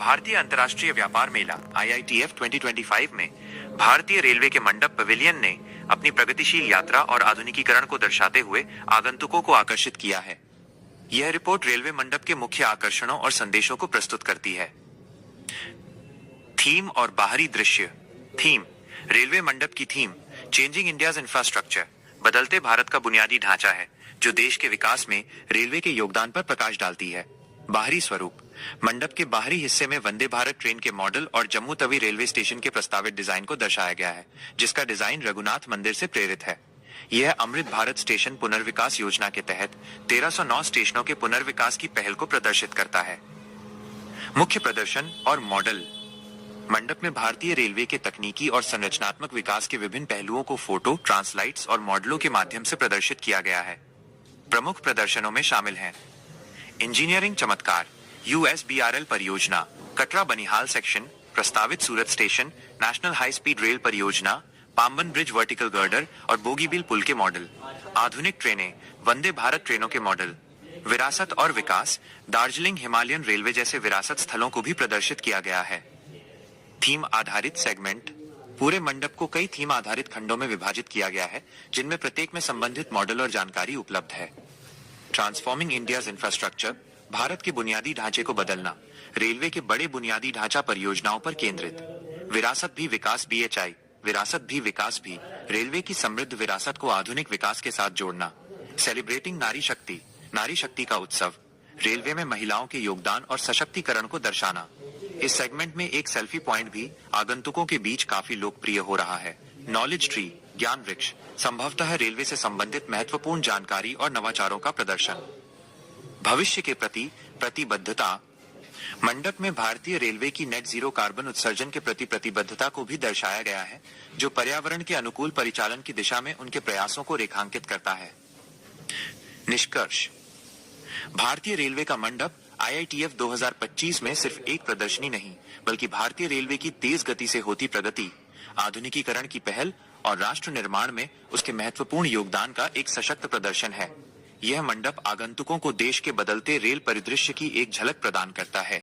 भारतीय अंतर्राष्ट्रीय व्यापार मेला IITF 2025 में भारतीय रेलवे के मंडप पवेलियन ने अपनी प्रगतिशील यात्रा और आधुनिकीकरण को दर्शाते हुए आगंतुकों को आकर्षित किया है। यह रिपोर्ट रेलवे मंडप के मुख्य आकर्षणों और संदेशों को प्रस्तुत करती है। थीम और बाहरी दृश्य। थीम। रेलवे मंडप की थीम चेंजिंग इंडियाज इंफ्रास्ट्रक्चर, बदलते भारत का बुनियादी ढांचा है जो देश के विकास में रेलवे के योगदान पर प्रकाश डालती है। बाहरी स्वरूप। मंडप के बाहरी हिस्से में वंदे भारत ट्रेन के मॉडल और जम्मू तवी रेलवे स्टेशन के प्रस्तावित डिजाइन को दर्शाया गया है, जिसका डिजाइन रघुनाथ मंदिर से प्रेरित है। यह अमृत भारत स्टेशन पुनर्विकास योजना के तहत 1309 स्टेशनों के पुनर्विकास की पहल को प्रदर्शित करता है। मुख्य प्रदर्शन और मॉडल। मंडप में भारतीय रेलवे के तकनीकी और संरचनात्मक विकास के विभिन्न पहलुओं को फोटो, ट्रांसलाइट्स और मॉडलों के माध्यम से प्रदर्शित किया गया है। प्रमुख प्रदर्शनों में शामिल हैं इंजीनियरिंग चमत्कार, USBRL परियोजना, कटरा बनिहाल सेक्शन, प्रस्तावित Surat station, national high speed rail परियोजना, पाम्बन ब्रिज वर्टिकल गर्डर और बोगीबील पुल के मॉडल, आधुनिक ट्रेनें, वंदे भारत ट्रेनों के मॉडल, विरासत और विकास, दार्जिलिंग हिमालयन रेलवे जैसे विरासत स्थलों को भी प्रदर्शित किया गया है। थीम आधारित सेगमेंट। पूरे मंडप को कई थीम आधारित खंडों में विभाजित किया गया है, जिनमें प्रत्येक में संबंधित मॉडल और जानकारी उपलब्ध है। ट्रांसफॉर्मिंग इंडियाज इंफ्रास्ट्रक्चर, भारत के बुनियादी ढांचे को बदलना, रेलवे के बड़े बुनियादी ढांचा परियोजनाओं पर केंद्रित। विरासत भी विकास BHI, विरासत भी विकास भी, रेलवे की समृद्ध विरासत को आधुनिक विकास के साथ जोड़ना। सेलिब्रेटिंग नारी शक्ति, नारी शक्ति का उत्सव, रेलवे में महिलाओं के योगदान और सशक्तिकरण को दर्शाना। इस सेगमेंट में एक सेल्फी पॉइंट भी आगंतुकों के बीच काफी लोकप्रिय हो रहा है। नॉलेज ट्री, ज्ञान वृक्ष, संभवतः रेलवे से संबंधित महत्वपूर्ण जानकारी और नवाचारों का प्रदर्शन। भविष्य के प्रति प्रतिबद्धता। मंडप में भारतीय रेलवे की नेट जीरो कार्बन उत्सर्जन के प्रति प्रतिबद्धता को भी दर्शाया गया है, जो पर्यावरण के अनुकूल परिचालन की दिशा में उनके प्रयासों को रेखांकित करता है। निष्कर्ष। भारतीय रेलवे का मंडप IITF 2025 में सिर्फ एक प्रदर्शनी नहीं, बल्कि भारतीय रेलवे की तेज गति से होती प्रगति, आधुनिकीकरण की पहल और राष्ट्र निर्माण में उसके महत्वपूर्ण योगदान का एक सशक्त प्रदर्शन है। यह मंडप आगंतुकों को देश के बदलते रेल परिदृश्य की एक झलक प्रदान करता है।